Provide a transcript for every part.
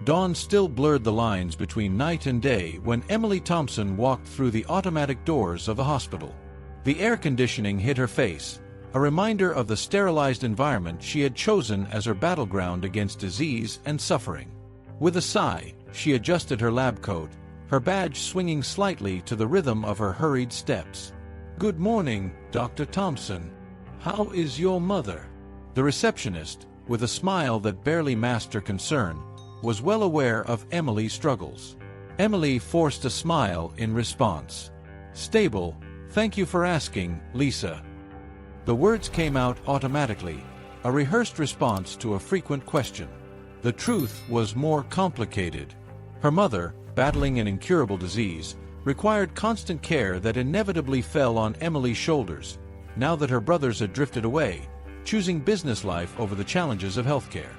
Dawn still blurred the lines between night and day when Emily Thompson walked through the automatic doors of the hospital. The air conditioning hit her face, a reminder of the sterilized environment she had chosen as her battleground against disease and suffering. With a sigh, she adjusted her lab coat, her badge swinging slightly to the rhythm of her hurried steps. "Good morning, Dr. Thompson. How is your mother?" The receptionist, with a smile that barely masked her concern, was well aware of Emily's struggles. Emily forced a smile in response. "Stable, thank you for asking, Lisa." The words came out automatically, a rehearsed response to a frequent question. The truth was more complicated. Her mother, battling an incurable disease, required constant care that inevitably fell on Emily's shoulders, now that her brothers had drifted away, choosing business life over the challenges of healthcare.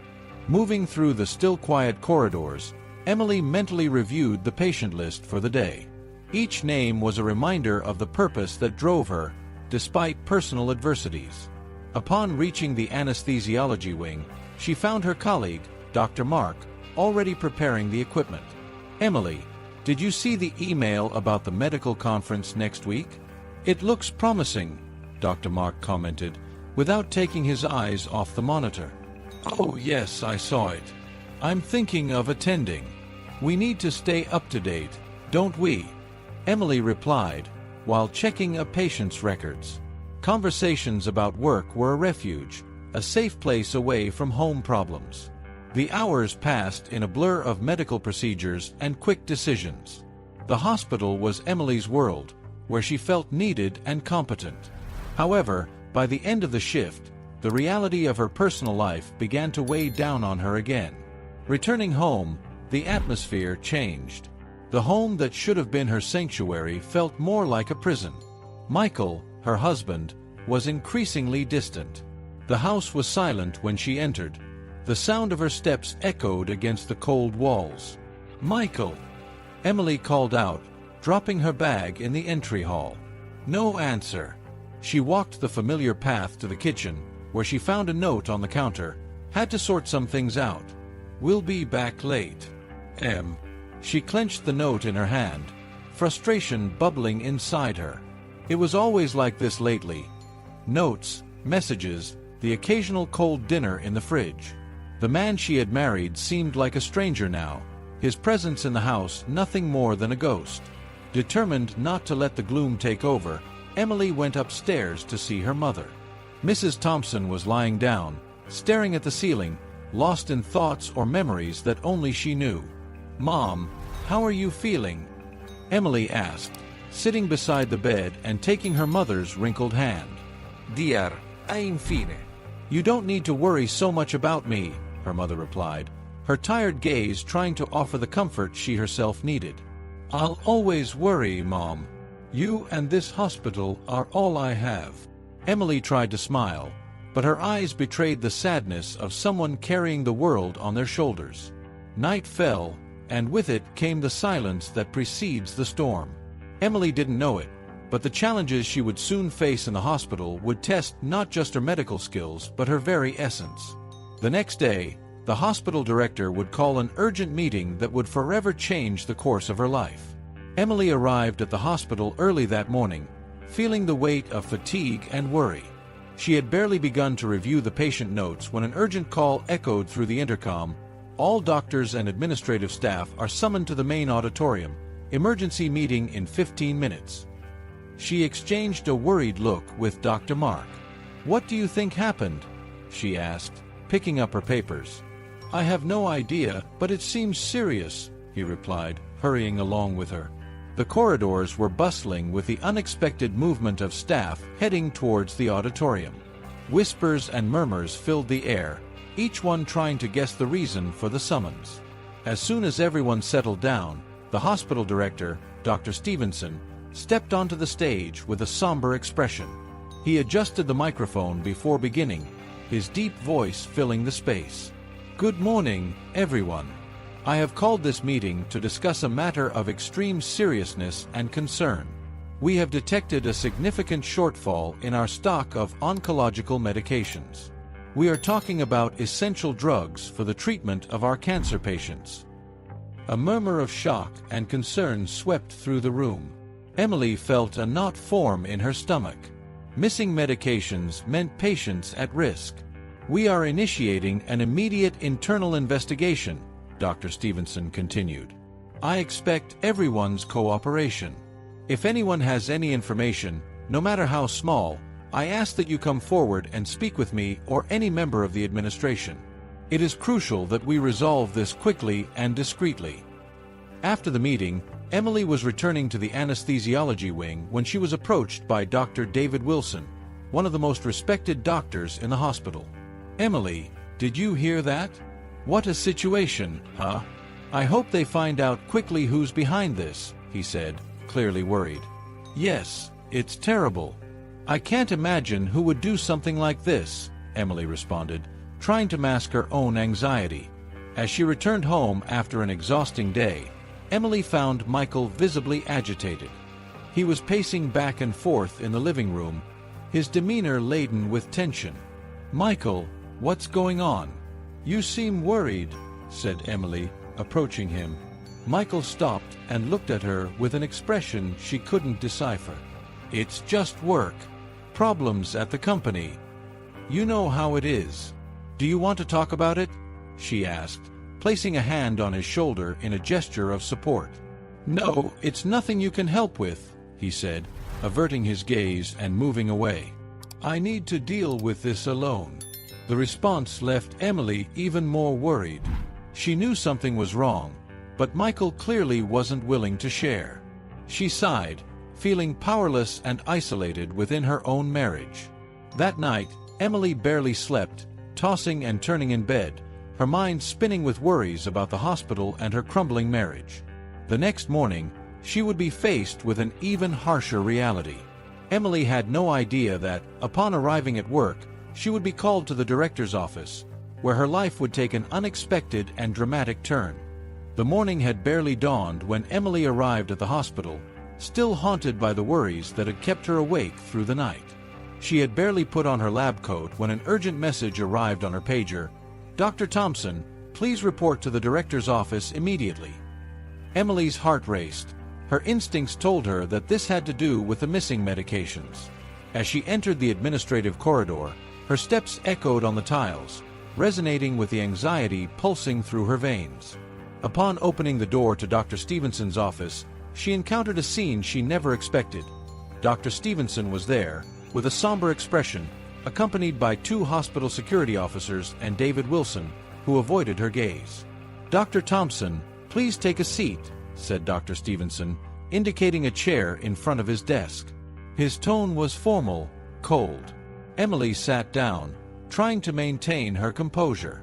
Moving through the still quiet corridors, Emily mentally reviewed the patient list for the day. Each name was a reminder of the purpose that drove her, despite personal adversities. Upon reaching the anesthesiology wing, she found her colleague, Dr. Mark, already preparing the equipment. "Emily, did you see the email about the medical conference next week? It looks promising," Dr. Mark commented, without taking his eyes off the monitor. "Oh yes, I saw it. I'm thinking of attending. We need to stay up to date, don't we?" Emily replied, while checking a patient's records. Conversations about work were a refuge, a safe place away from home problems. The hours passed in a blur of medical procedures and quick decisions. The hospital was Emily's world, where she felt needed and competent. However, by the end of the shift, the reality of her personal life began to weigh down on her again. Returning home, the atmosphere changed. The home that should have been her sanctuary felt more like a prison. Michael, her husband, was increasingly distant. The house was silent when she entered. The sound of her steps echoed against the cold walls. "Michael!" Emily called out, dropping her bag in the entry hall. No answer. She walked the familiar path to the kitchen, where she found a note on the counter. "Had to sort some things out. We'll be back late. M." She clenched the note in her hand, frustration bubbling inside her. It was always like this lately. Notes, messages, the occasional cold dinner in the fridge. The man she had married seemed like a stranger now, his presence in the house nothing more than a ghost. Determined not to let the gloom take over, Emily went upstairs to see her mother. Mrs. Thompson was lying down, staring at the ceiling, lost in thoughts or memories that only she knew. "Mom, how are you feeling?" Emily asked, sitting beside the bed and taking her mother's wrinkled hand. "Dear, I'm fine." "You don't need to worry so much about me," her mother replied, her tired gaze trying to offer the comfort she herself needed. "I'll always worry, Mom. You and this hospital are all I have." Emily tried to smile, but her eyes betrayed the sadness of someone carrying the world on their shoulders. Night fell, and with it came the silence that precedes the storm. Emily didn't know it, but the challenges she would soon face in the hospital would test not just her medical skills but her very essence. The next day, the hospital director would call an urgent meeting that would forever change the course of her life. Emily arrived at the hospital early that morning, feeling the weight of fatigue and worry. She had barely begun to review the patient notes when an urgent call echoed through the intercom. "All doctors and administrative staff are summoned to the main auditorium. Emergency meeting in 15 minutes. She exchanged a worried look with Dr. Mark. "What do you think happened?" she asked, picking up her papers. "I have no idea, but it seems serious," he replied, hurrying along with her. The corridors were bustling with the unexpected movement of staff heading towards the auditorium. Whispers and murmurs filled the air, each one trying to guess the reason for the summons. As soon as everyone settled down, the hospital director, Dr. Stevenson, stepped onto the stage with a somber expression. He adjusted the microphone before beginning, his deep voice filling the space. "Good morning, everyone. I have called this meeting to discuss a matter of extreme seriousness and concern. We have detected a significant shortfall in our stock of oncological medications. We are talking about essential drugs for the treatment of our cancer patients. A murmur of shock and concern swept through the room. Emily felt a knot form in her stomach. Missing medications meant patients at risk. "We are initiating an immediate internal investigation," Dr. Stevenson continued. "I expect everyone's cooperation. If anyone has any information, no matter how small, I ask that you come forward and speak with me or any member of the administration. It is crucial that we resolve this quickly and discreetly." After the meeting, Emily was returning to the anesthesiology wing when she was approached by Dr. David Wilson, one of the most respected doctors in the hospital. "Emily, did you hear that? What a situation, huh? I hope they find out quickly who's behind this," he said, clearly worried. "Yes, it's terrible. I can't imagine who would do something like this," Emily responded, trying to mask her own anxiety. As she returned home after an exhausting day, Emily found Michael visibly agitated. He was pacing back and forth in the living room, his demeanor laden with tension. "Michael, what's going on? You seem worried," said Emily, approaching him. Michael stopped and looked at her with an expression she couldn't decipher. "It's just work. Problems at the company. You know how it is. Do you want to talk about it?" she asked, placing a hand on his shoulder in a gesture of support. "No, it's nothing you can help with," he said, averting his gaze and moving away. "I need to deal with this alone." The response left Emily even more worried. She knew something was wrong, but Michael clearly wasn't willing to share. She sighed, feeling powerless and isolated within her own marriage. That night, Emily barely slept, tossing and turning in bed, her mind spinning with worries about the hospital and her crumbling marriage. The next morning, she would be faced with an even harsher reality. Emily had no idea that, upon arriving at work, she would be called to the director's office, where her life would take an unexpected and dramatic turn. The morning had barely dawned when Emily arrived at the hospital, still haunted by the worries that had kept her awake through the night. She had barely put on her lab coat when an urgent message arrived on her pager. "Dr. Thompson, please report to the director's office immediately." Emily's heart raced. Her instincts told her that this had to do with the missing medications. As she entered the administrative corridor, her steps echoed on the tiles, resonating with the anxiety pulsing through her veins. Upon opening the door to Dr. Stevenson's office, she encountered a scene she never expected. Dr. Stevenson was there, with a somber expression, accompanied by 2 hospital security officers and David Wilson, who avoided her gaze. "Dr. Thompson, please take a seat," said Dr. Stevenson, indicating a chair in front of his desk. His tone was formal, cold. Emily sat down, trying to maintain her composure.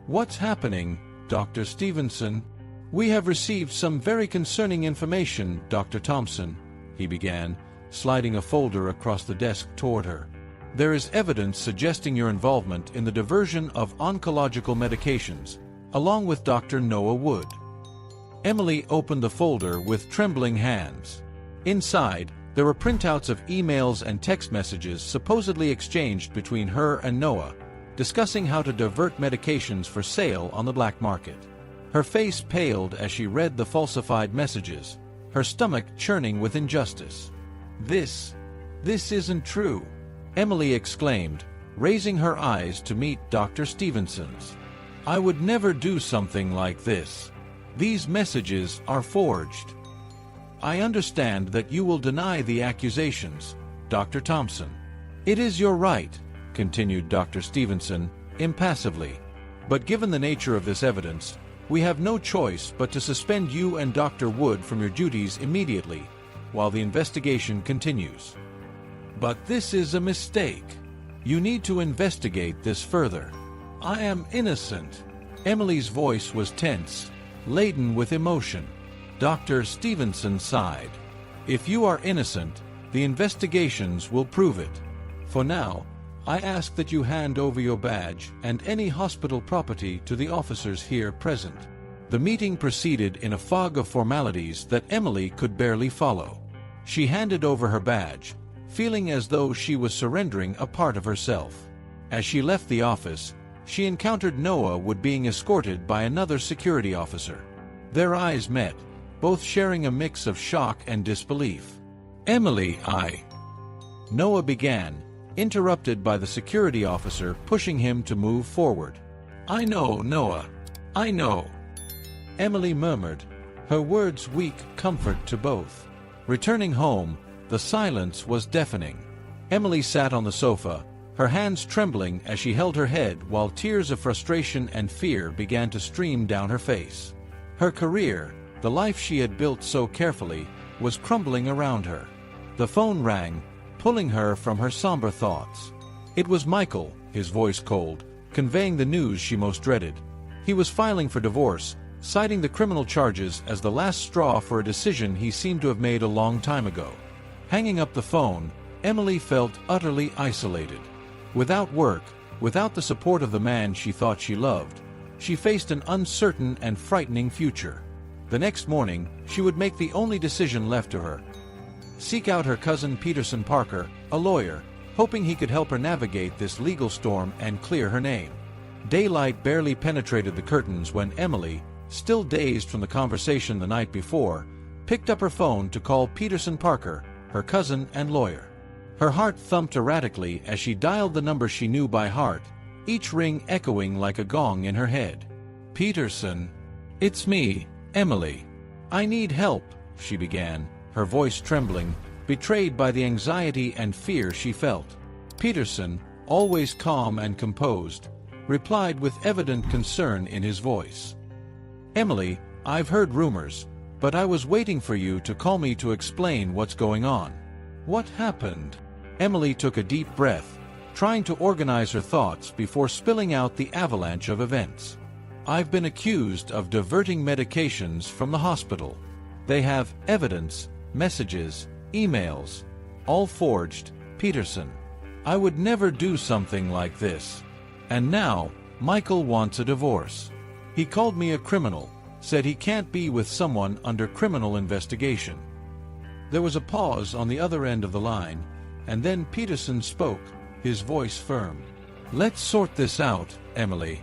"What's happening, Dr. Stevenson?" "We have received some very concerning information, Dr. Thompson," he began, sliding a folder across the desk toward her. "There is evidence suggesting your involvement in the diversion of oncological medications, along with Dr. Noah Wood." Emily opened the folder with trembling hands. Inside, there were printouts of emails and text messages supposedly exchanged between her and Noah, discussing how to divert medications for sale on the black market. Her face paled as she read the falsified messages, her stomach churning with injustice. This isn't true," Emily exclaimed, raising her eyes to meet Dr. Stevenson's. "I would never do something like this. These messages are forged." "I understand that you will deny the accusations, Dr. Thompson." "It is your right," continued Dr. Stevenson, impassively. "But given the nature of this evidence, we have no choice but to suspend you and Dr. Wood from your duties immediately, while the investigation continues." "But this is a mistake. You need to investigate this further." "I am innocent." Emily's voice was tense, laden with emotion. Dr. Stevenson sighed. "If you are innocent, the investigations will prove it. For now, I ask that you hand over your badge and any hospital property to the officers here present." The meeting proceeded in a fog of formalities that Emily could barely follow. She handed over her badge, feeling as though she was surrendering a part of herself. As she left the office, she encountered Noah Wood being escorted by another security officer. Their eyes met, both sharing a mix of shock and disbelief. "Emily, Noah began, interrupted by the security officer pushing him to move forward. "I know, Noah. I know," Emily murmured, her words weak comfort to both. Returning home, the silence was deafening. Emily sat on the sofa, her hands trembling as she held her head while tears of frustration and fear began to stream down her face. Her career, the life she had built so carefully, was crumbling around her. The phone rang, pulling her from her somber thoughts. It was Michael, his voice cold, conveying the news she most dreaded. He was filing for divorce, citing the criminal charges as the last straw for a decision he seemed to have made a long time ago. Hanging up the phone, Emily felt utterly isolated. Without work, without the support of the man she thought she loved, she faced an uncertain and frightening future. The next morning, she would make the only decision left to her: seek out her cousin Peterson Parker, a lawyer, hoping he could help her navigate this legal storm and clear her name. Daylight barely penetrated the curtains when Emily, still dazed from the conversation the night before, picked up her phone to call Peterson Parker, her cousin and lawyer. Her heart thumped erratically as she dialed the number she knew by heart, each ring echoing like a gong in her head. "Peterson. It's me, Emily. I need help," she began, her voice trembling, betrayed by the anxiety and fear she felt. Peterson, always calm and composed, replied with evident concern in his voice. "Emily, I've heard rumors, but I was waiting for you to call me to explain what's going on." "What happened?" Emily took a deep breath, trying to organize her thoughts before spilling out the avalanche of events. "I've been accused of diverting medications from the hospital. They have evidence, messages, emails, all forged, Peterson. I would never do something like this. And now, Michael wants a divorce. He called me a criminal, said he can't be with someone under criminal investigation." There was a pause on the other end of the line, and then Peterson spoke, his voice firm. "Let's sort this out, Emily.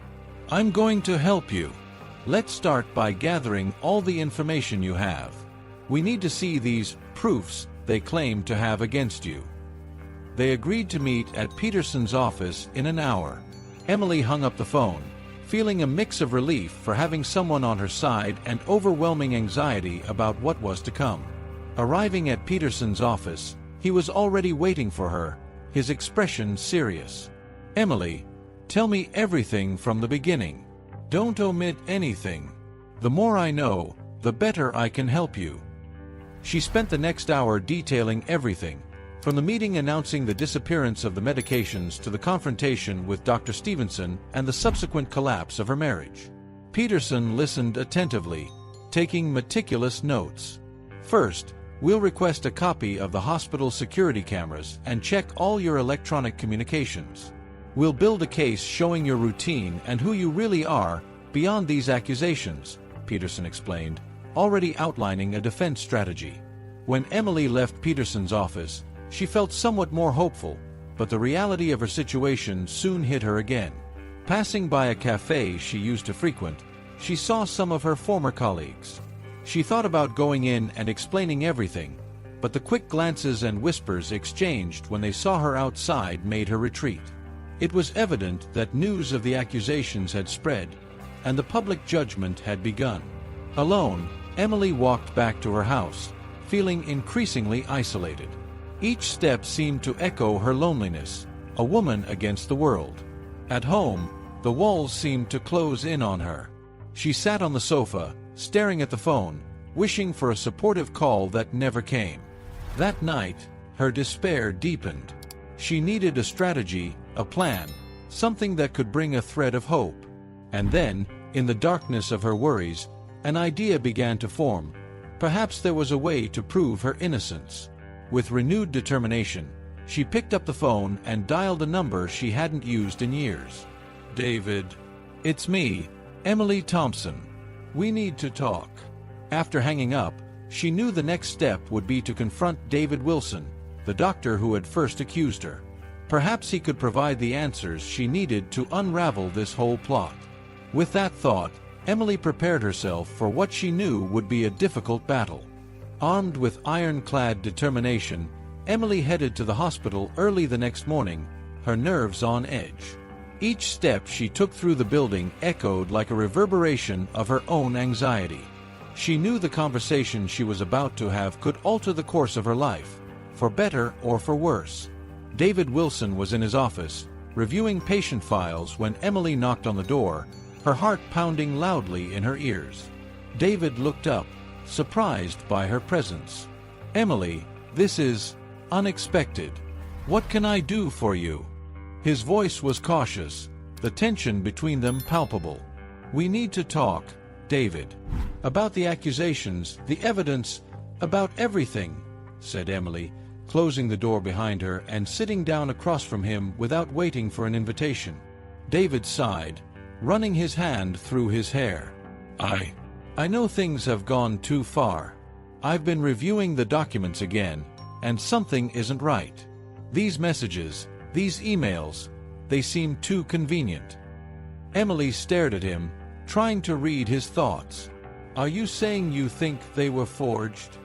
I'm going to help you. Let's start by gathering all the information you have. We need to see these proofs they claim to have against you." They agreed to meet at Peterson's office in an hour. Emily hung up the phone, feeling a mix of relief for having someone on her side and overwhelming anxiety about what was to come. Arriving at Peterson's office, he was already waiting for her, his expression serious. "Emily, tell me everything from the beginning. Don't omit anything. The more I know, the better I can help you." She spent the next hour detailing everything, from the meeting announcing the disappearance of the medications to the confrontation with Dr. Stevenson and the subsequent collapse of her marriage. Peterson listened attentively, taking meticulous notes. "First, we'll request a copy of the hospital security cameras and check all your electronic communications. We'll build a case showing your routine and who you really are beyond these accusations," Peterson explained, already outlining a defense strategy. When Emily left Peterson's office, she felt somewhat more hopeful, but the reality of her situation soon hit her again. Passing by a cafe she used to frequent, she saw some of her former colleagues. She thought about going in and explaining everything, but the quick glances and whispers exchanged when they saw her outside made her retreat. It was evident that news of the accusations had spread, and the public judgment had begun. Alone, Emily walked back to her house, feeling increasingly isolated. Each step seemed to echo her loneliness, a woman against the world. At home, the walls seemed to close in on her. She sat on the sofa, staring at the phone, wishing for a supportive call that never came. That night, her despair deepened. She needed a strategy, a plan, something that could bring a thread of hope. And then, in the darkness of her worries, an idea began to form. Perhaps there was a way to prove her innocence. With renewed determination, she picked up the phone and dialed a number she hadn't used in years. "David, it's me, Emily Thompson. We need to talk." After hanging up, she knew the next step would be to confront David Wilson, the doctor who had first accused her. Perhaps he could provide the answers she needed to unravel this whole plot. With that thought, Emily prepared herself for what she knew would be a difficult battle. Armed with ironclad determination, Emily headed to the hospital early the next morning, her nerves on edge. Each step she took through the building echoed like a reverberation of her own anxiety. She knew the conversation she was about to have could alter the course of her life, for better or for worse. David Wilson was in his office, reviewing patient files when Emily knocked on the door, her heart pounding loudly in her ears. David looked up, surprised by her presence. "Emily, this is unexpected. What can I do for you?" His voice was cautious, the tension between them palpable. "We need to talk, David. About the accusations, the evidence, about everything," said Emily, closing the door behind her and sitting down across from him without waiting for an invitation. David sighed, running his hand through his hair. I know things have gone too far. I've been reviewing the documents again, and something isn't right. These messages, these emails, they seem too convenient." Emily stared at him, trying to read his thoughts. "Are you saying you think they were forged?"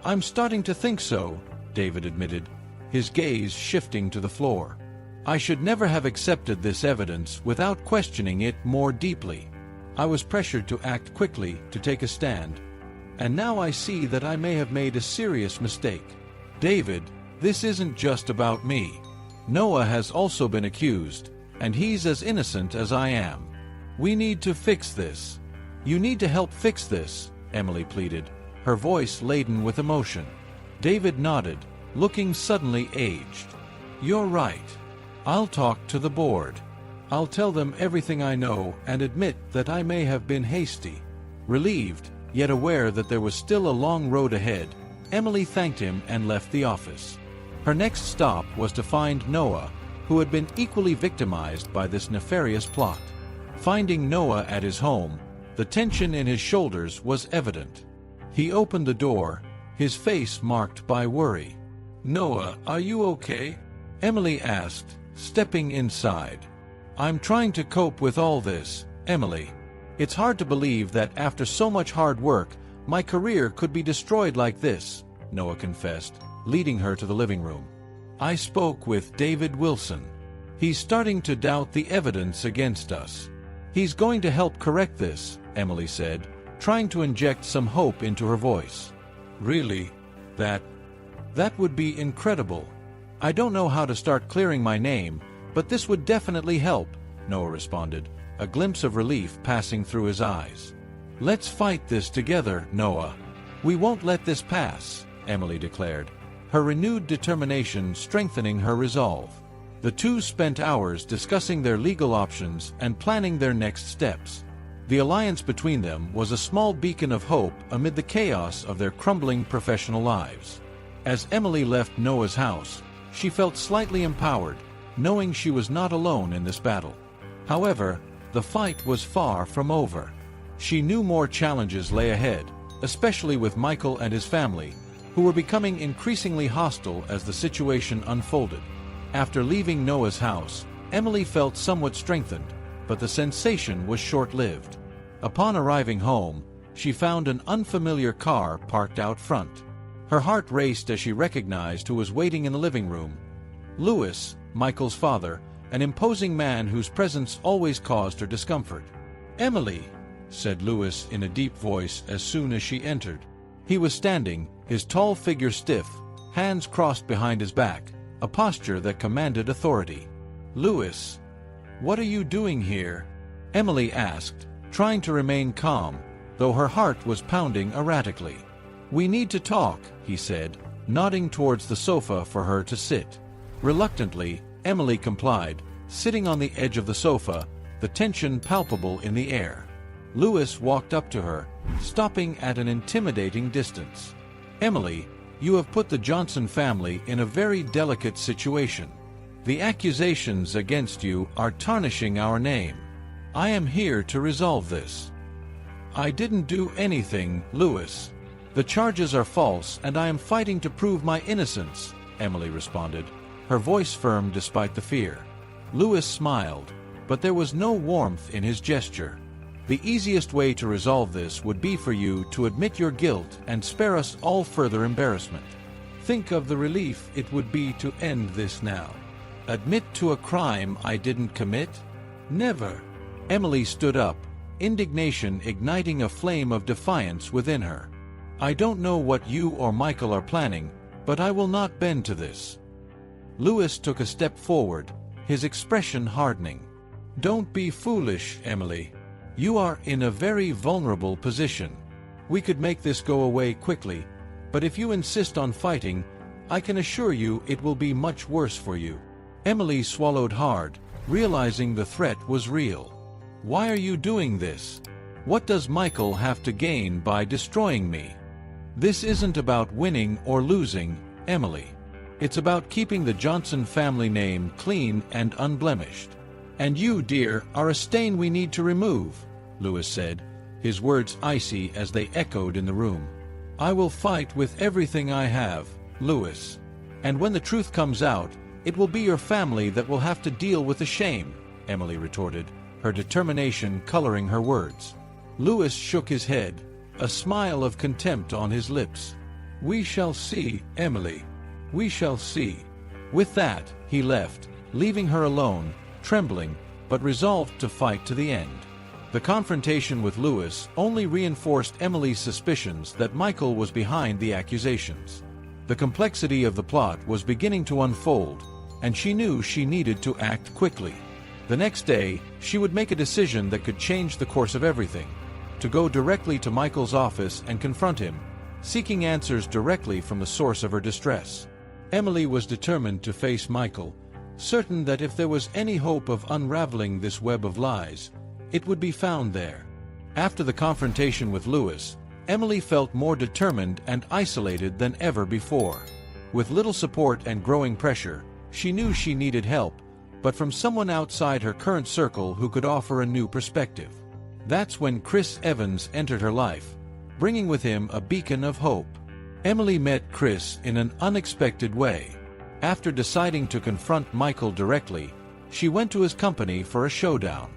"I'm starting to think so," David admitted, his gaze shifting to the floor. "I should never have accepted this evidence without questioning it more deeply. I was pressured to act quickly, to take a stand. And now I see that I may have made a serious mistake. David, this isn't just about me. Noah has also been accused, and he's as innocent as I am. We need to fix this. You need to help fix this," Emily pleaded, her voice laden with emotion. David nodded, looking suddenly aged. "You're right. I'll talk to the board. I'll tell them everything I know and admit that I may have been hasty." Relieved, yet aware that there was still a long road ahead, Emily thanked him and left the office. Her next stop was to find Noah, who had been equally victimized by this nefarious plot. Finding Noah at his home, the tension in his shoulders was evident. He opened the door, his face marked by worry. "Noah, are you okay?" Emily asked, stepping inside. "I'm trying to cope with all this, Emily. It's hard to believe that after so much hard work, my career could be destroyed like this," Noah confessed, leading her to the living room. "I spoke with David Wilson. He's starting to doubt the evidence against us. He's going to help correct this," Emily said, trying to inject some hope into her voice. "Really? That would be incredible. I don't know how to start clearing my name, but this would definitely help," Noah responded, a glimpse of relief passing through his eyes. "Let's fight this together, Noah. We won't let this pass," Emily declared, her renewed determination strengthening her resolve. The two spent hours discussing their legal options and planning their next steps. The alliance between them was a small beacon of hope amid the chaos of their crumbling professional lives. As Emily left Noah's house, she felt slightly empowered, knowing she was not alone in this battle. However, the fight was far from over. She knew more challenges lay ahead, especially with Michael and his family, who were becoming increasingly hostile as the situation unfolded. After leaving Noah's house, Emily felt somewhat strengthened, but the sensation was short-lived. Upon arriving home, she found an unfamiliar car parked out front. Her heart raced as she recognized who was waiting in the living room. Louis, Michael's father, an imposing man whose presence always caused her discomfort. "Emily," said Louis in a deep voice as soon as she entered. He was standing, his tall figure stiff, hands crossed behind his back, a posture that commanded authority. "Louis, what are you doing here?" Emily asked, trying to remain calm, though her heart was pounding erratically. "We need to talk," he said, nodding towards the sofa for her to sit. Reluctantly, Emily complied, sitting on the edge of the sofa, the tension palpable in the air. Louis walked up to her, stopping at an intimidating distance. "Emily, you have put the Johnson family in a very delicate situation. The accusations against you are tarnishing our name. I am here to resolve this." "I didn't do anything, Louis. The charges are false and I am fighting to prove my innocence," Emily responded, her voice firm despite the fear. Louis smiled, but there was no warmth in his gesture. The easiest way to resolve this would be for you to admit your guilt and spare us all further embarrassment. Think of the relief it would be to end this now. Admit to a crime I didn't commit? Never. Emily stood up, indignation igniting a flame of defiance within her. I don't know what you or Michael are planning, but I will not bend to this. Louis took a step forward, his expression hardening. Don't be foolish, Emily. You are in a very vulnerable position. We could make this go away quickly, but if you insist on fighting, I can assure you it will be much worse for you. Emily swallowed hard, realizing the threat was real. Why are you doing this? What does Michael have to gain by destroying me? This isn't about winning or losing, Emily. It's about keeping the Johnson family name clean and unblemished. And you, dear, are a stain we need to remove, Louis said, his words icy as they echoed in the room. I will fight with everything I have, Louis. And when the truth comes out, it will be your family that will have to deal with the shame, Emily retorted, her determination coloring her words. Louis shook his head, a smile of contempt on his lips. We shall see, Emily. We shall see. With that, he left, leaving her alone, trembling, but resolved to fight to the end. The confrontation with Louis only reinforced Emily's suspicions that Michael was behind the accusations. The complexity of the plot was beginning to unfold, and she knew she needed to act quickly. The next day, she would make a decision that could change the course of everything: to go directly to Michael's office and confront him, seeking answers directly from the source of her distress. Emily was determined to face Michael, certain that if there was any hope of unraveling this web of lies, it would be found there. After the confrontation with Louis, Emily felt more determined and isolated than ever before. With little support and growing pressure, she knew she needed help, but from someone outside her current circle who could offer a new perspective. That's when Chris Evans entered her life, bringing with him a beacon of hope. Emily met Chris in an unexpected way. After deciding to confront Michael directly, she went to his company for a showdown.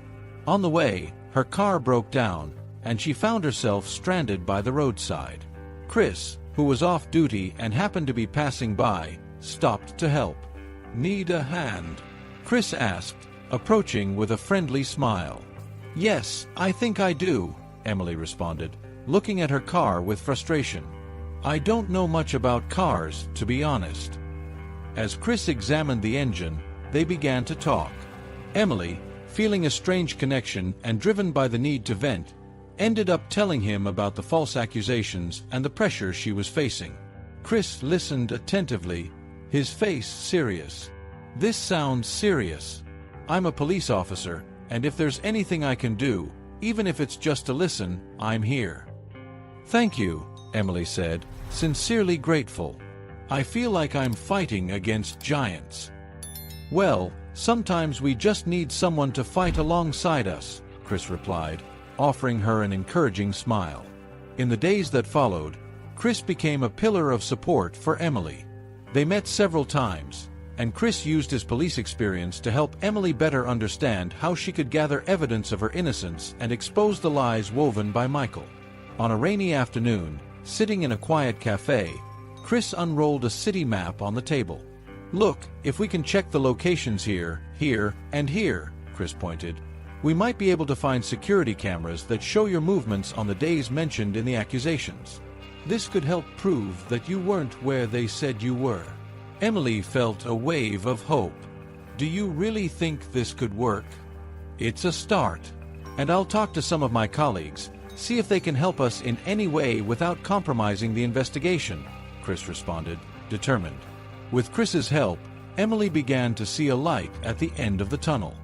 On the way, her car broke down, and she found herself stranded by the roadside. Chris, who was off duty and happened to be passing by, stopped to help. Need a hand? Chris asked, approaching with a friendly smile. Yes, I think I do, Emily responded, looking at her car with frustration. I don't know much about cars, to be honest. As Chris examined the engine, they began to talk. Emily, feeling a strange connection and driven by the need to vent, ended up telling him about the false accusations and the pressure she was facing. Chris listened attentively, his face serious. This sounds serious. I'm a police officer, and if there's anything I can do, even if it's just to listen, I'm here. Thank you, Emily said, sincerely grateful. I feel like I'm fighting against giants. Well, sometimes we just need someone to fight alongside us, Chris replied, offering her an encouraging smile. In the days that followed, Chris became a pillar of support for Emily. They met several times, and Chris used his police experience to help Emily better understand how she could gather evidence of her innocence and expose the lies woven by Michael. On a rainy afternoon, sitting in a quiet cafe, Chris unrolled a city map on the table. Look, if we can check the locations here, and here, Chris pointed, we might be able to find security cameras that show your movements on the days mentioned in the accusations. This could help prove that you weren't where they said you were. Emily felt a wave of hope. Do you really think this could work? It's a start. And I'll talk to some of my colleagues, see if they can help us in any way without compromising the investigation, Chris responded, determined. With Chris's help, Emily began to see a light at the end of the tunnel.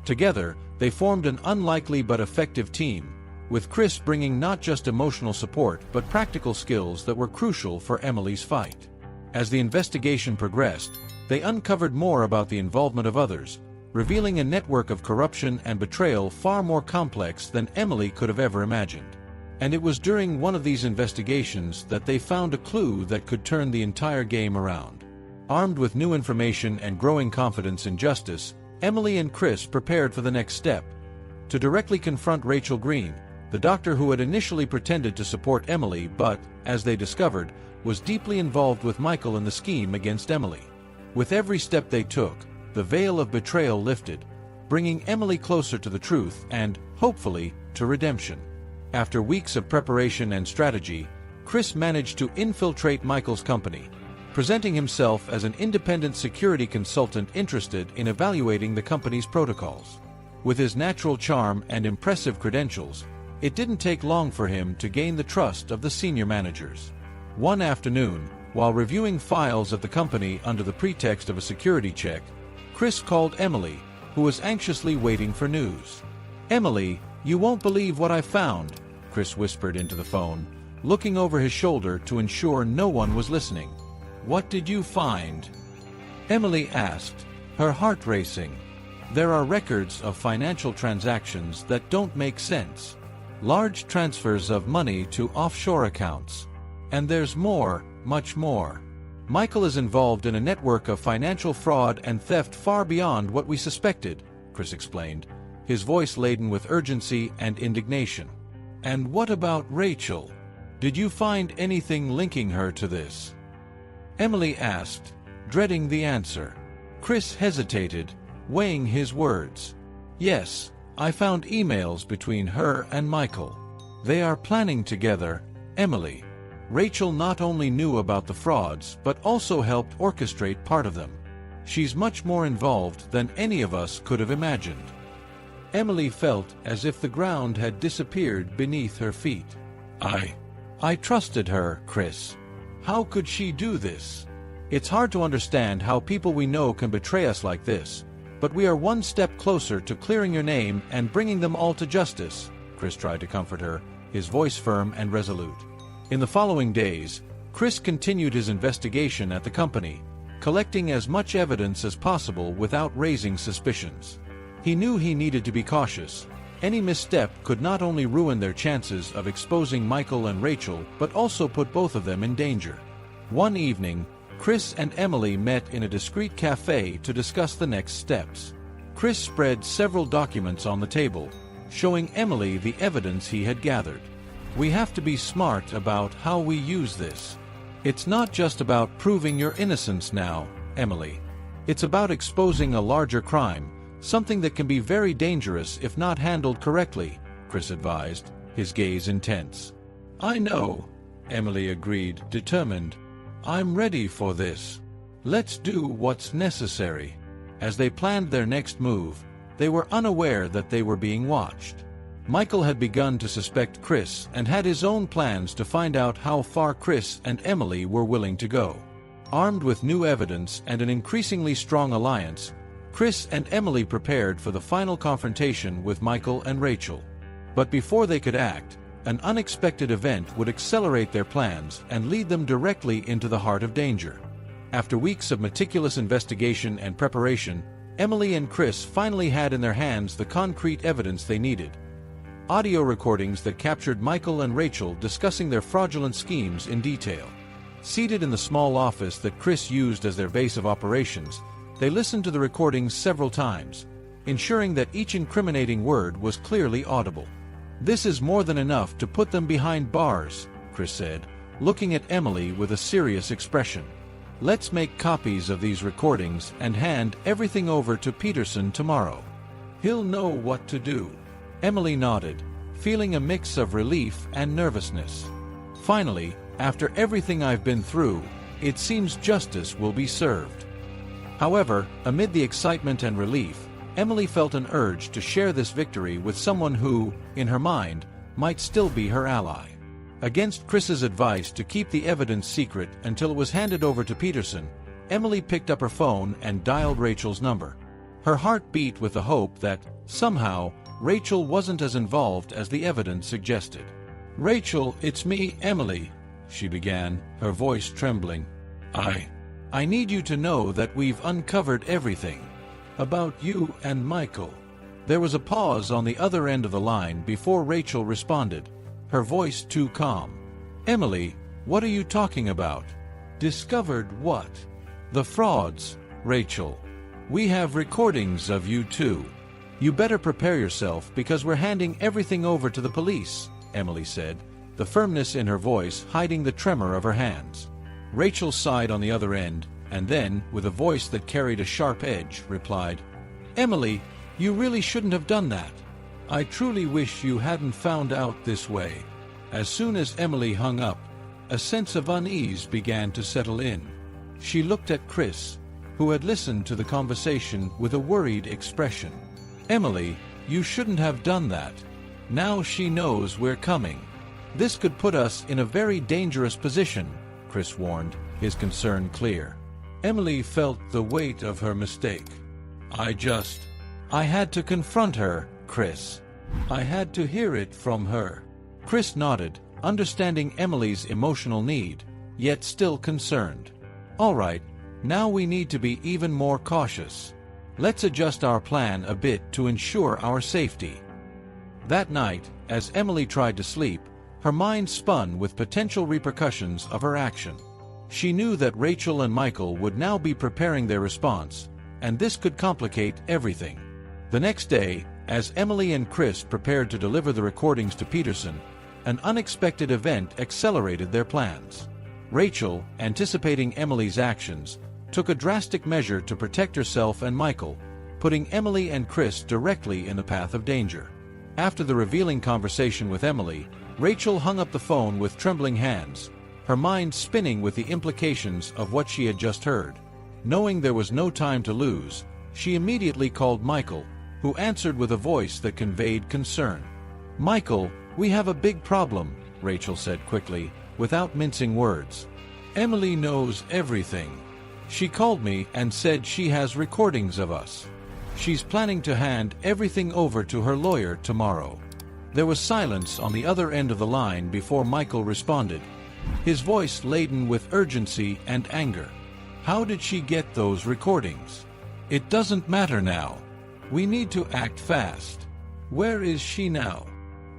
Together, they formed an unlikely but effective team, with Chris bringing not just emotional support but practical skills that were crucial for Emily's fight. As the investigation progressed, they uncovered more about the involvement of others, revealing a network of corruption and betrayal far more complex than Emily could have ever imagined. And it was during one of these investigations that they found a clue that could turn the entire game around. Armed with new information and growing confidence in justice, Emily and Chris prepared for the next step: to directly confront Rachel Green, the doctor who had initially pretended to support Emily but, as they discovered, was deeply involved with Michael in the scheme against Emily. With every step they took, the veil of betrayal lifted, bringing Emily closer to the truth and, hopefully, to redemption. After weeks of preparation and strategy, Chris managed to infiltrate Michael's company, presenting himself as an independent security consultant interested in evaluating the company's protocols. With his natural charm and impressive credentials, it didn't take long for him to gain the trust of the senior managers. One afternoon, while reviewing files at the company under the pretext of a security check, Chris called Emily, who was anxiously waiting for news. "Emily, you won't believe what I found," Chris whispered into the phone, looking over his shoulder to ensure no one was listening. "What did you find?" Emily asked, her heart racing. "There are records of financial transactions that don't make sense. Large transfers of money to offshore accounts. And there's more, much more. Michael is involved in a network of financial fraud and theft far beyond what we suspected," Chris explained, his voice laden with urgency and indignation. "And what about Rachel? Did you find anything linking her to this?" Emily asked, dreading the answer. Chris hesitated, weighing his words. "Yes, I found emails between her and Michael. They are planning together, Emily. Rachel not only knew about the frauds but also helped orchestrate part of them. She's much more involved than any of us could have imagined." Emily felt as if the ground had disappeared beneath her feet. I trusted her, Chris. How could she do this? It's hard to understand how people we know can betray us like this, but we are one step closer to clearing your name and bringing them all to justice," Chris tried to comfort her, his voice firm and resolute. In the following days, Chris continued his investigation at the company, collecting as much evidence as possible without raising suspicions. He knew he needed to be cautious. Any misstep could not only ruin their chances of exposing Michael and Rachel but also put both of them in danger. One evening, Chris and Emily met in a discreet cafe to discuss the next steps. Chris spread several documents on the table, showing Emily the evidence he had gathered. "We have to be smart about how we use this. It's not just about proving your innocence now, Emily. It's about exposing a larger crime, something that can be very dangerous if not handled correctly," Chris advised, his gaze intense. "I know," Emily agreed, determined. "I'm ready for this. Let's do what's necessary." As they planned their next move, they were unaware that they were being watched. Michael had begun to suspect Chris and had his own plans to find out how far Chris and Emily were willing to go. Armed with new evidence and an increasingly strong alliance, Chris and Emily prepared for the final confrontation with Michael and Rachel. But before they could act, an unexpected event would accelerate their plans and lead them directly into the heart of danger. After weeks of meticulous investigation and preparation, Emily and Chris finally had in their hands the concrete evidence they needed. Audio recordings that captured Michael and Rachel discussing their fraudulent schemes in detail. Seated in the small office that Chris used as their base of operations, they listened to the recordings several times, ensuring that each incriminating word was clearly audible. "This is more than enough to put them behind bars," Chris said, looking at Emily with a serious expression. "Let's make copies of these recordings and hand everything over to Peterson tomorrow. He'll know what to do." Emily nodded, feeling a mix of relief and nervousness. "Finally, after everything I've been through, it seems justice will be served." However, amid the excitement and relief, Emily felt an urge to share this victory with someone who, in her mind, might still be her ally. Against Chris's advice to keep the evidence secret until it was handed over to Peterson, Emily picked up her phone and dialed Rachel's number. Her heart beat with the hope that, somehow, Rachel wasn't as involved as the evidence suggested. "Rachel, it's me, Emily," she began, her voice trembling. I need you to know that we've uncovered everything. About you and Michael." There was a pause on the other end of the line before Rachel responded, her voice too calm. "Emily, what are you talking about?" "Discovered what?" "The frauds, Rachel. We have recordings of you two." "You better prepare yourself because we're handing everything over to the police," Emily said, the firmness in her voice hiding the tremor of her hands. Rachel sighed on the other end, and then, with a voice that carried a sharp edge, replied, "Emily, you really shouldn't have done that. I truly wish you hadn't found out this way." As soon as Emily hung up, a sense of unease began to settle in. She looked at Chris, who had listened to the conversation with a worried expression. "Emily, you shouldn't have done that. Now she knows we're coming. This could put us in a very dangerous position," Chris warned, his concern clear. Emily felt the weight of her mistake. I had to confront her, Chris. I had to hear it from her." Chris nodded, understanding Emily's emotional need, yet still concerned. "All right, now we need to be even more cautious. Let's adjust our plan a bit to ensure our safety." That night, as Emily tried to sleep, her mind spun with potential repercussions of her action. She knew that Rachel and Michael would now be preparing their response, and this could complicate everything. The next day, as Emily and Chris prepared to deliver the recordings to Peterson, an unexpected event accelerated their plans. Rachel, anticipating Emily's actions, took a drastic measure to protect herself and Michael, putting Emily and Chris directly in the path of danger. After the revealing conversation with Emily, Rachel hung up the phone with trembling hands, her mind spinning with the implications of what she had just heard. Knowing there was no time to lose, she immediately called Michael, who answered with a voice that conveyed concern. "Michael, we have a big problem," Rachel said quickly, without mincing words. "Emily knows everything. She called me and said she has recordings of us. She's planning to hand everything over to her lawyer tomorrow." There was silence on the other end of the line before Michael responded, his voice laden with urgency and anger. "How did she get those recordings? It doesn't matter now. We need to act fast. Where is she now?"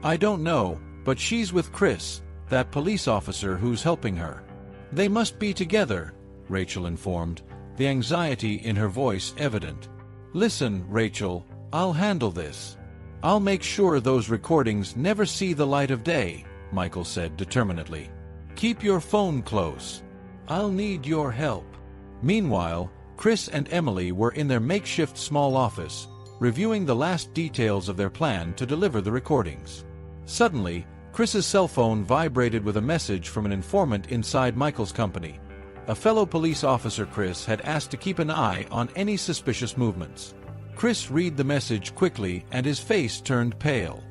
"I don't know, but she's with Chris, that police officer who's helping her. They must be together," Rachel informed, the anxiety in her voice evident. "Listen, Rachel, I'll handle this. I'll make sure those recordings never see the light of day," Michael said determinedly. "Keep your phone close. I'll need your help." Meanwhile, Chris and Emily were in their makeshift small office, reviewing the last details of their plan to deliver the recordings. Suddenly, Chris's cell phone vibrated with a message from an informant inside Michael's company. A fellow police officer Chris had asked to keep an eye on any suspicious movements. Chris read the message quickly and his face turned pale.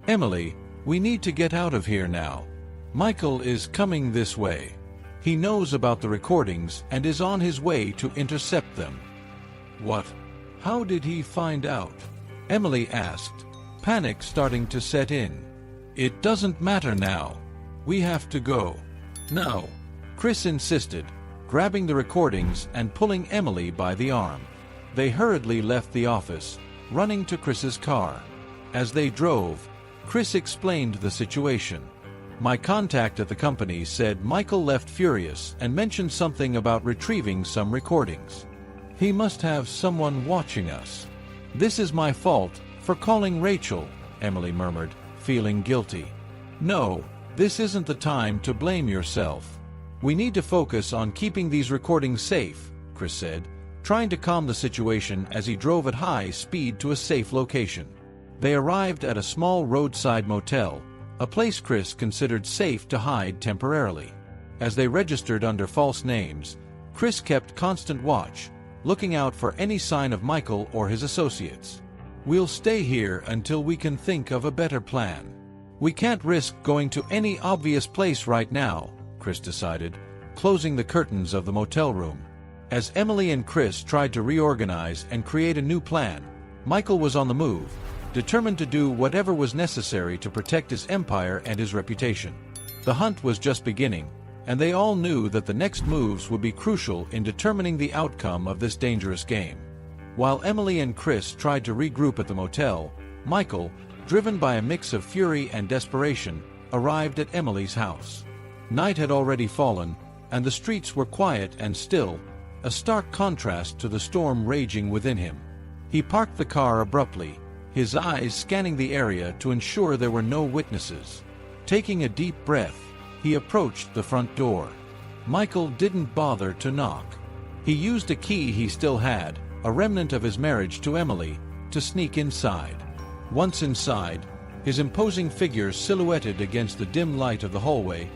"Emily, we need to get out of here now. Michael is coming this way. He knows about the recordings and is on his way to intercept them." "What? How did he find out?" Emily asked, panic starting to set in. "It doesn't matter now. We have to go. Now," Chris insisted, grabbing the recordings and pulling Emily by the arm. They hurriedly left the office, running to Chris's car. As they drove, Chris explained the situation. "My contact at the company said Michael left furious and mentioned something about retrieving some recordings. He must have someone watching us. This is my fault for calling Rachel," Emily murmured, feeling guilty. "No, this isn't the time to blame yourself. We need to focus on keeping these recordings safe," Chris said, trying to calm the situation as he drove at high speed to a safe location. They arrived at a small roadside motel, a place Chris considered safe to hide temporarily. As they registered under false names, Chris kept constant watch, looking out for any sign of Michael or his associates. "We'll stay here until we can think of a better plan. We can't risk going to any obvious place right now," Chris decided, closing the curtains of the motel room. As Emily and Chris tried to reorganize and create a new plan, Michael was on the move, determined to do whatever was necessary to protect his empire and his reputation. The hunt was just beginning, and they all knew that the next moves would be crucial in determining the outcome of this dangerous game. While Emily and Chris tried to regroup at the motel, Michael, driven by a mix of fury and desperation, arrived at Emily's house. Night had already fallen, and the streets were quiet and still, a stark contrast to the storm raging within him. He parked the car abruptly, his eyes scanning the area to ensure there were no witnesses. Taking a deep breath, he approached the front door. Michael didn't bother to knock. He used a key he still had, a remnant of his marriage to Emily, to sneak inside. Once inside, his imposing figure silhouetted against the dim light of the hallway,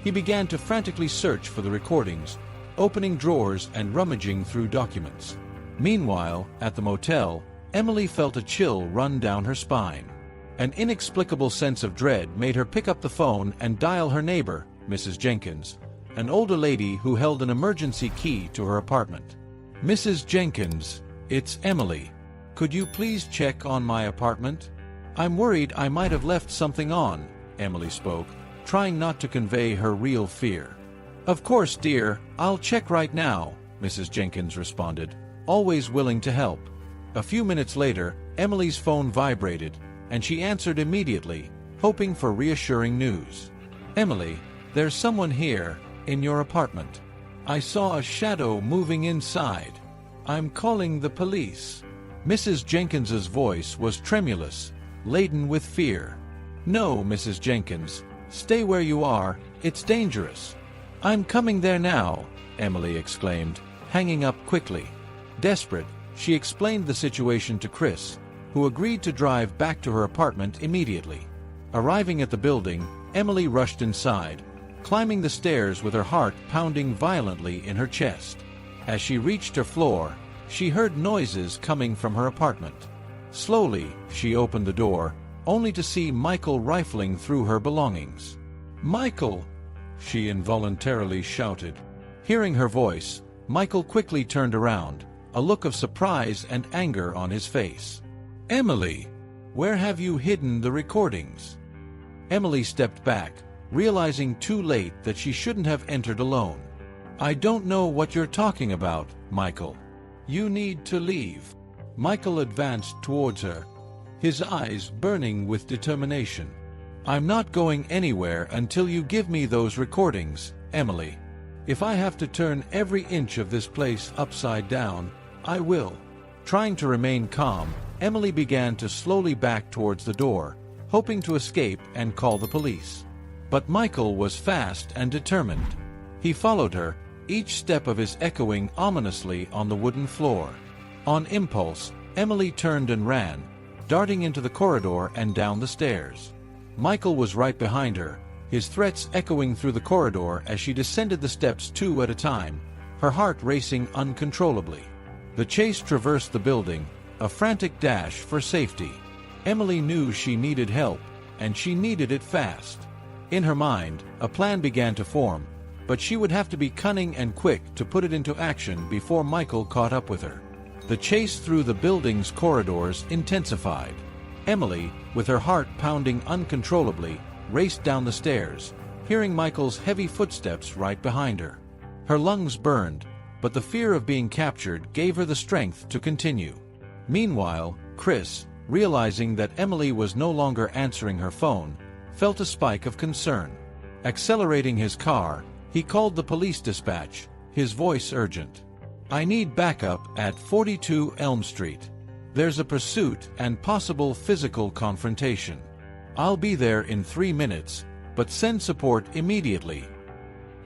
he began to frantically search for the recordings, opening drawers and rummaging through documents. Meanwhile, at the motel, Emily felt a chill run down her spine. An inexplicable sense of dread made her pick up the phone and dial her neighbor, Mrs. Jenkins, an older lady who held an emergency key to her apartment. "Mrs. Jenkins, it's Emily. Could you please check on my apartment? I'm worried I might have left something on," Emily spoke, trying not to convey her real fear. "Of course, dear, I'll check right now," Mrs. Jenkins responded, always willing to help. A few minutes later, Emily's phone vibrated, and she answered immediately, hoping for reassuring news. "Emily, there's someone here, in your apartment. I saw a shadow moving inside. I'm calling the police." Mrs. Jenkins's voice was tremulous, laden with fear. "No, Mrs. Jenkins, stay where you are, it's dangerous." "I'm coming there now," Emily exclaimed, hanging up quickly. Desperate, she explained the situation to Chris, who agreed to drive back to her apartment immediately. Arriving at the building, Emily rushed inside, climbing the stairs with her heart pounding violently in her chest. As she reached her floor, she heard noises coming from her apartment. Slowly, she opened the door, only to see Michael rifling through her belongings. "Michael!" she involuntarily shouted. Hearing her voice, Michael quickly turned around, a look of surprise and anger on his face. "Emily, where have you hidden the recordings?" Emily stepped back, realizing too late that she shouldn't have entered alone. "I don't know what you're talking about, Michael. You need to leave." Michael advanced towards her, his eyes burning with determination. "I'm not going anywhere until you give me those recordings, Emily. If I have to turn every inch of this place upside down, I will." Trying to remain calm, Emily began to slowly back towards the door, hoping to escape and call the police. But Michael was fast and determined. He followed her, each step of his echoing ominously on the wooden floor. On impulse, Emily turned and ran, darting into the corridor and down the stairs. Michael was right behind her, his threats echoing through the corridor as she descended the steps two at a time, her heart racing uncontrollably. The chase traversed the building, a frantic dash for safety. Emily knew she needed help, and she needed it fast. In her mind, a plan began to form, but she would have to be cunning and quick to put it into action before Michael caught up with her. The chase through the building's corridors intensified. Emily, with her heart pounding uncontrollably, raced down the stairs, hearing Michael's heavy footsteps right behind her. Her lungs burned, but the fear of being captured gave her the strength to continue. Meanwhile, Chris, realizing that Emily was no longer answering her phone, felt a spike of concern. Accelerating his car, he called the police dispatch, his voice urgent. "I need backup at 42 Elm Street. There's a pursuit and possible physical confrontation. I'll be there in 3 minutes, but send support immediately."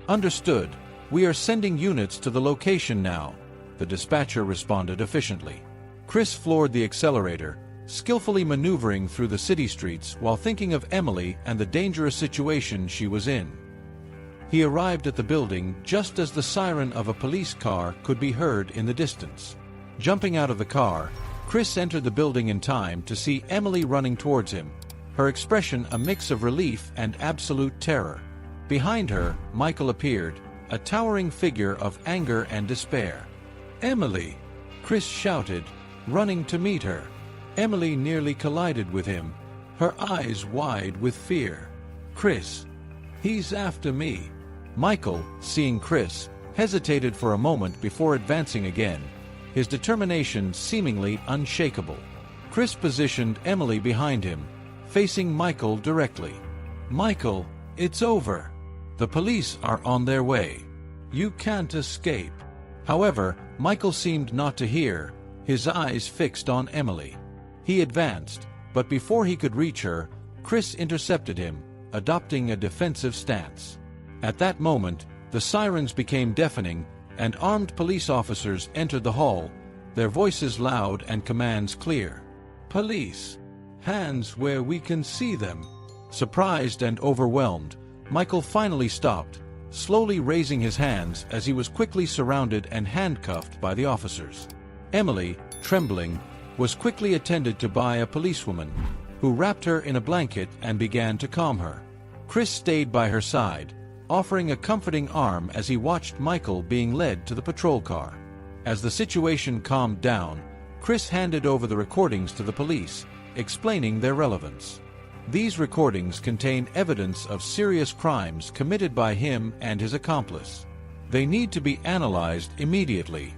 "Understood. We are sending units to the location now," the dispatcher responded efficiently. Chris floored the accelerator, skillfully maneuvering through the city streets while thinking of Emily and the dangerous situation she was in. He arrived at the building just as the siren of a police car could be heard in the distance. Jumping out of the car, Chris entered the building in time to see Emily running towards him, her expression a mix of relief and absolute terror. Behind her, Michael appeared, a towering figure of anger and despair. "Emily!" Chris shouted, running to meet her. Emily nearly collided with him, her eyes wide with fear. "Chris! He's after me!" Michael, seeing Chris, hesitated for a moment before advancing again, his determination seemingly unshakable. Chris positioned Emily behind him, facing Michael directly. "Michael, it's over. The police are on their way. You can't escape." However, Michael seemed not to hear, his eyes fixed on Emily. He advanced, but before he could reach her, Chris intercepted him, adopting a defensive stance. At that moment, the sirens became deafening, and armed police officers entered the hall, their voices loud and commands clear. "Police! Hands where we can see them!" Surprised and overwhelmed, Michael finally stopped, slowly raising his hands as he was quickly surrounded and handcuffed by the officers. Emily, trembling, was quickly attended to by a policewoman, who wrapped her in a blanket and began to calm her. Chris stayed by her side, offering a comforting arm as he watched Michael being led to the patrol car. As the situation calmed down, Chris handed over the recordings to the police, explaining their relevance. These recordings contain evidence of serious crimes committed by him and his accomplice. They need to be analyzed immediately.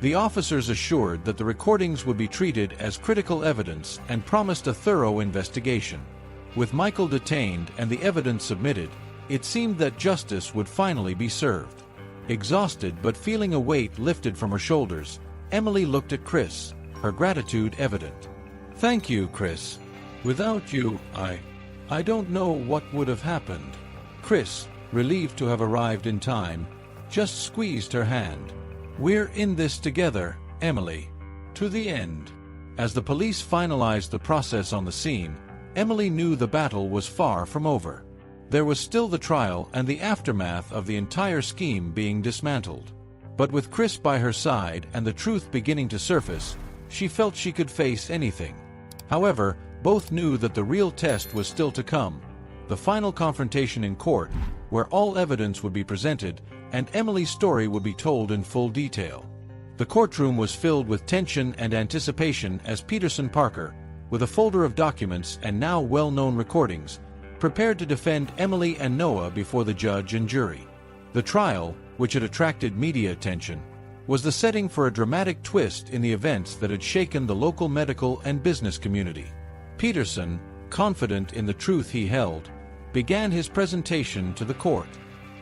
The officers assured that the recordings would be treated as critical evidence and promised a thorough investigation. With Michael detained and the evidence submitted, it seemed that justice would finally be served. Exhausted but feeling a weight lifted from her shoulders, Emily looked at Chris, her gratitude evident. "Thank you, Chris. Without you, I don't know what would have happened." Chris, relieved to have arrived in time, just squeezed her hand. "We're in this together, Emily. To the end." As the police finalized the process on the scene, Emily knew the battle was far from over. There was still the trial and the aftermath of the entire scheme being dismantled. But with Chris by her side and the truth beginning to surface, she felt she could face anything. However, both knew that the real test was still to come, the final confrontation in court, where all evidence would be presented and Emily's story would be told in full detail. The courtroom was filled with tension and anticipation as Peterson Parker, with a folder of documents and now well-known recordings, prepared to defend Emily and Noah before the judge and jury. The trial, which had attracted media attention, was the setting for a dramatic twist in the events that had shaken the local medical and business community. Peterson, confident in the truth he held, began his presentation to the court.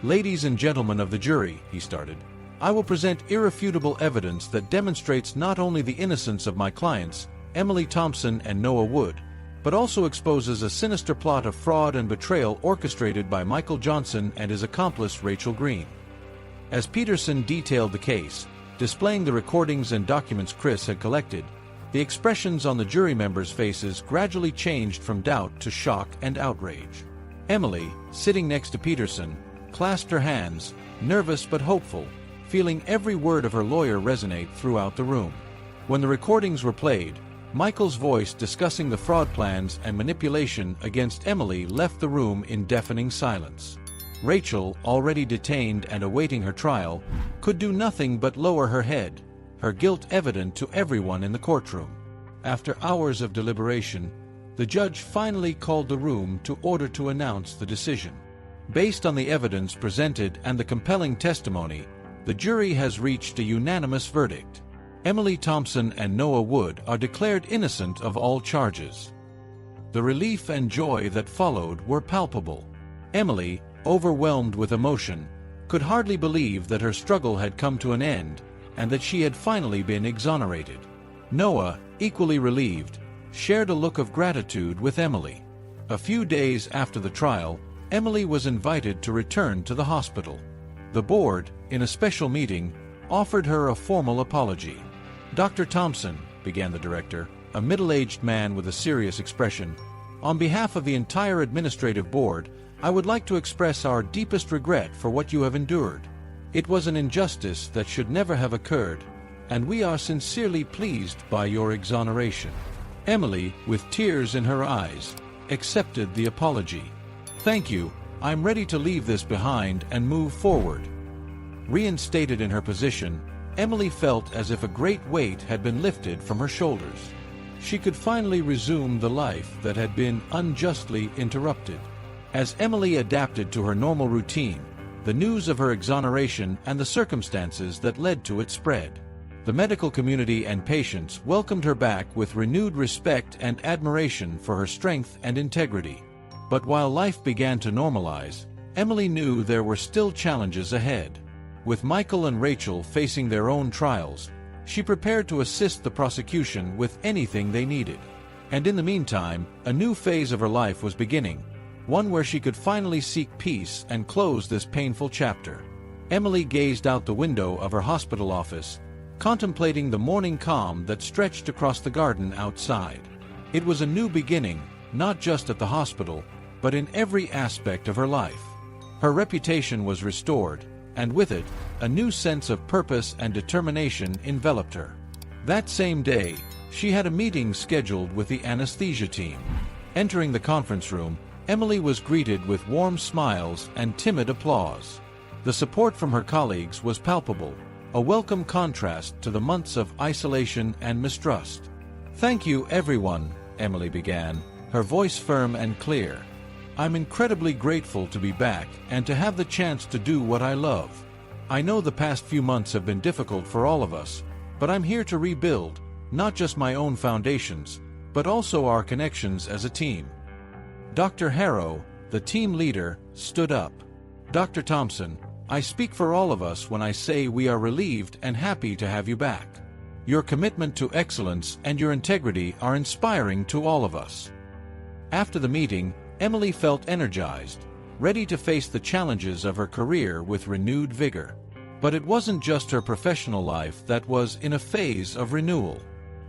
"Ladies and gentlemen of the jury," he started, "I will present irrefutable evidence that demonstrates not only the innocence of my clients, Emily Thompson and Noah Wood, but also exposes a sinister plot of fraud and betrayal orchestrated by Michael Johnson and his accomplice Rachel Green." As Peterson detailed the case, displaying the recordings and documents Chris had collected, the expressions on the jury members' faces gradually changed from doubt to shock and outrage. Emily, sitting next to Peterson, clasped her hands, nervous but hopeful, feeling every word of her lawyer resonate throughout the room. When the recordings were played, Michael's voice discussing the fraud plans and manipulation against Emily left the room in deafening silence. Rachel, already detained and awaiting her trial, could do nothing but lower her head, her guilt evident to everyone in the courtroom. After hours of deliberation, the judge finally called the room to order to announce the decision. Based on the evidence presented and the compelling testimony, the jury has reached a unanimous verdict. Emily Thompson and Noah Wood are declared innocent of all charges. The relief and joy that followed were palpable. Emily, overwhelmed with emotion, could hardly believe that her struggle had come to an end and that she had finally been exonerated. Noah, equally relieved, shared a look of gratitude with Emily. A few days after the trial, Emily was invited to return to the hospital. The board, in a special meeting, offered her a formal apology. "Dr. Thompson," began the director, a middle-aged man with a serious expression, "on behalf of the entire administrative board, I would like to express our deepest regret for what you have endured. It was an injustice that should never have occurred, and we are sincerely pleased by your exoneration." Emily, with tears in her eyes, accepted the apology. "Thank you, I'm ready to leave this behind and move forward." Reinstated in her position, Emily felt as if a great weight had been lifted from her shoulders. She could finally resume the life that had been unjustly interrupted. As Emily adapted to her normal routine, the news of her exoneration and the circumstances that led to it spread. The medical community and patients welcomed her back with renewed respect and admiration for her strength and integrity. But while life began to normalize, Emily knew there were still challenges ahead. With Michael and Rachel facing their own trials, She prepared to assist the prosecution with anything they needed. And in the meantime, a new phase of her life was beginning, one where she could finally seek peace and close this painful chapter. Emily gazed out the window of her hospital office, contemplating the morning calm that stretched across the garden outside. It was a new beginning, not just at the hospital, but in every aspect of her life. Her reputation was restored, and with it, a new sense of purpose and determination enveloped her. That same day, she had a meeting scheduled with the anesthesia team. Entering the conference room, Emily was greeted with warm smiles and timid applause. The support from her colleagues was palpable, a welcome contrast to the months of isolation and mistrust. "Thank you, everyone," Emily began, her voice firm and clear. "I'm incredibly grateful to be back and to have the chance to do what I love. I know the past few months have been difficult for all of us, but I'm here to rebuild, not just my own foundations, but also our connections as a team." Dr. Harrow, the team leader, stood up. "Dr. Thompson, I speak for all of us when I say we are relieved and happy to have you back. Your commitment to excellence and your integrity are inspiring to all of us." After the meeting, Emily felt energized, ready to face the challenges of her career with renewed vigor. But it wasn't just her professional life that was in a phase of renewal.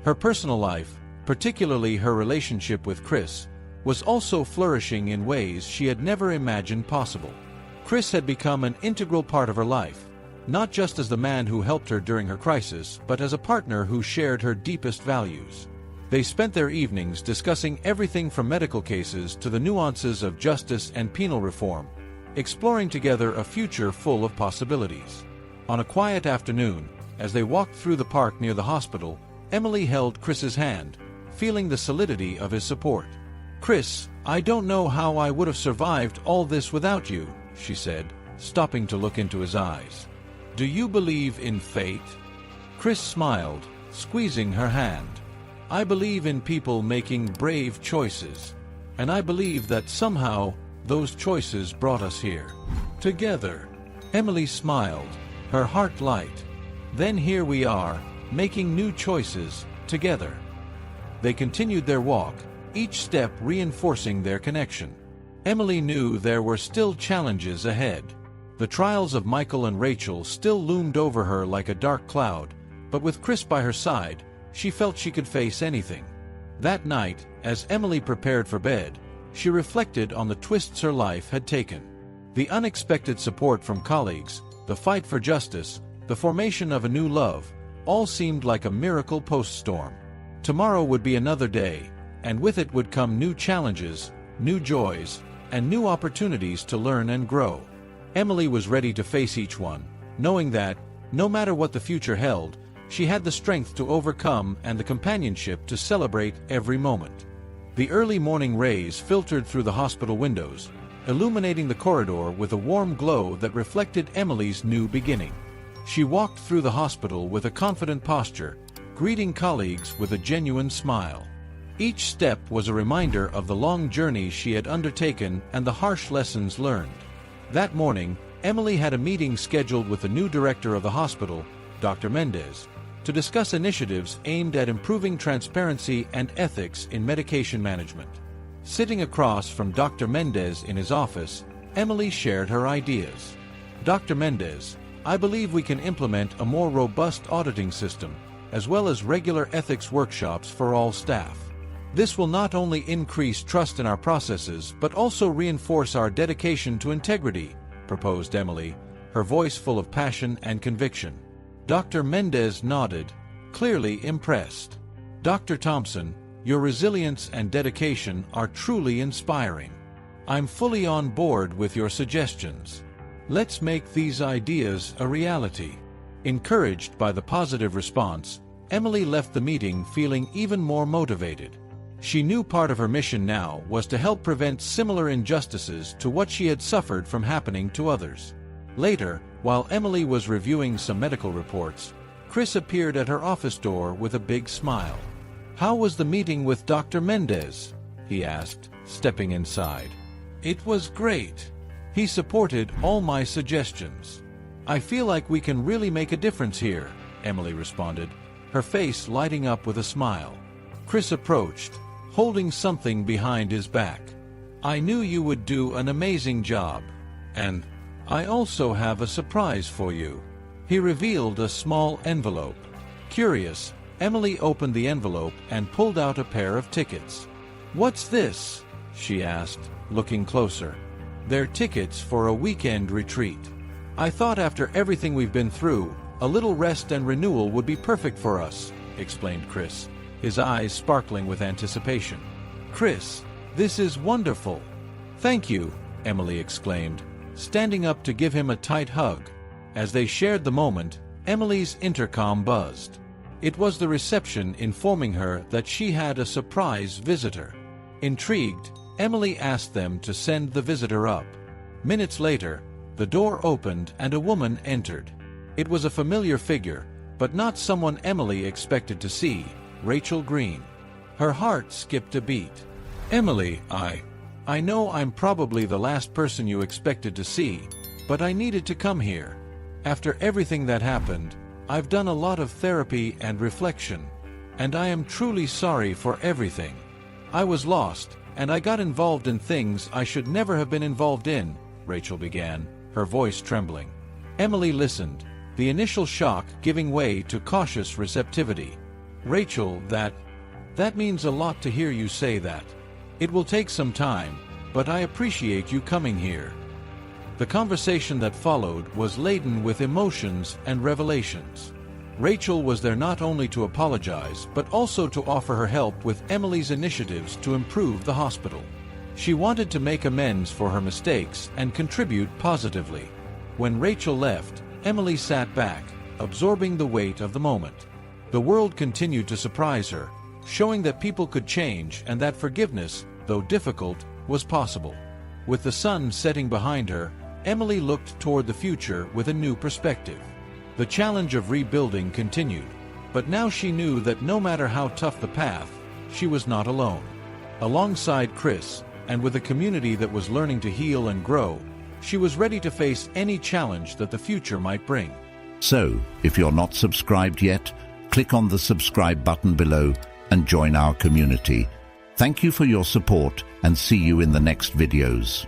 Her personal life, particularly her relationship with Chris, was also flourishing in ways she had never imagined possible. Chris had become an integral part of her life, not just as the man who helped her during her crisis, but as a partner who shared her deepest values. They spent their evenings discussing everything from medical cases to the nuances of justice and penal reform, exploring together a future full of possibilities. On a quiet afternoon, as they walked through the park near the hospital, Emily held Chris's hand, feeling the solidity of his support. "Chris, I don't know how I would have survived all this without you," she said, stopping to look into his eyes. "Do you believe in fate?" Chris smiled, squeezing her hand. "I believe in people making brave choices, and I believe that somehow those choices brought us here. Together." Emily smiled, her heart light. "Then here we are, making new choices, together." They continued their walk, each step reinforcing their connection. Emily knew there were still challenges ahead. The trials of Michael and Rachel still loomed over her like a dark cloud, but with Chris by her side, she felt she could face anything. That night, as Emily prepared for bed, she reflected on the twists her life had taken. The unexpected support from colleagues, the fight for justice, the formation of a new love, all seemed like a miracle post-storm. Tomorrow would be another day, and with it would come new challenges, new joys, and new opportunities to learn and grow. Emily was ready to face each one, knowing that, no matter what the future held, she had the strength to overcome and the companionship to celebrate every moment. The early morning rays filtered through the hospital windows, illuminating the corridor with a warm glow that reflected Emily's new beginning. She walked through the hospital with a confident posture, greeting colleagues with a genuine smile. Each step was a reminder of the long journey she had undertaken and the harsh lessons learned. That morning, Emily had a meeting scheduled with the new director of the hospital, Dr. Mendez, to discuss initiatives aimed at improving transparency and ethics in medication management. Sitting across from Dr. Mendez in his office, Emily shared her ideas. "Dr. Mendez, I believe we can implement a more robust auditing system, as well as regular ethics workshops for all staff. This will not only increase trust in our processes but also reinforce our dedication to integrity," proposed Emily, her voice full of passion and conviction. Dr. Mendez nodded, clearly impressed. "Dr. Thompson, your resilience and dedication are truly inspiring. I'm fully on board with your suggestions. Let's make these ideas a reality." Encouraged by the positive response, Emily left the meeting feeling even more motivated. She knew part of her mission now was to help prevent similar injustices to what she had suffered from happening to others. Later, while Emily was reviewing some medical reports, Chris appeared at her office door with a big smile. "How was the meeting with Dr. Mendez?" he asked, stepping inside. "It was great. He supported all my suggestions. I feel like we can really make a difference here," Emily responded, her face lighting up with a smile. Chris approached, holding something behind his back. "I knew you would do an amazing job. And I also have a surprise for you." He revealed a small envelope. Curious, Emily opened the envelope and pulled out a pair of tickets. "What's this?" she asked, looking closer. "They're tickets for a weekend retreat. I thought after everything we've been through, a little rest and renewal would be perfect for us," explained Chris, his eyes sparkling with anticipation. "Chris, this is wonderful." "Thank you," Emily exclaimed, standing up to give him a tight hug. As they shared the moment, Emily's intercom buzzed. It was the reception informing her that she had a surprise visitor. Intrigued, Emily asked them to send the visitor up. Minutes later, the door opened and a woman entered. It was a familiar figure, but not someone Emily expected to see, Rachel Green. Her heart skipped a beat. "Emily, I know I'm probably the last person you expected to see, but I needed to come here. After everything that happened, I've done a lot of therapy and reflection, and I am truly sorry for everything. I was lost, and I got involved in things I should never have been involved in," Rachel began, her voice trembling. Emily listened, the initial shock giving way to cautious receptivity. "Rachel, that means a lot to hear you say that. It will take some time, but I appreciate you coming here." The conversation that followed was laden with emotions and revelations. Rachel was there not only to apologize, but also to offer her help with Emily's initiatives to improve the hospital. She wanted to make amends for her mistakes and contribute positively. When Rachel left, Emily sat back, absorbing the weight of the moment. The world continued to surprise her, showing that people could change and that forgiveness, though difficult, was possible. With the sun setting behind her, Emily looked toward the future with a new perspective. The challenge of rebuilding continued, but now she knew that no matter how tough the path, she was not alone. Alongside Chris, and with a community that was learning to heal and grow, she was ready to face any challenge that the future might bring. So, if you're not subscribed yet, click on the subscribe button below and join our community. Thank you for your support and see you in the next videos.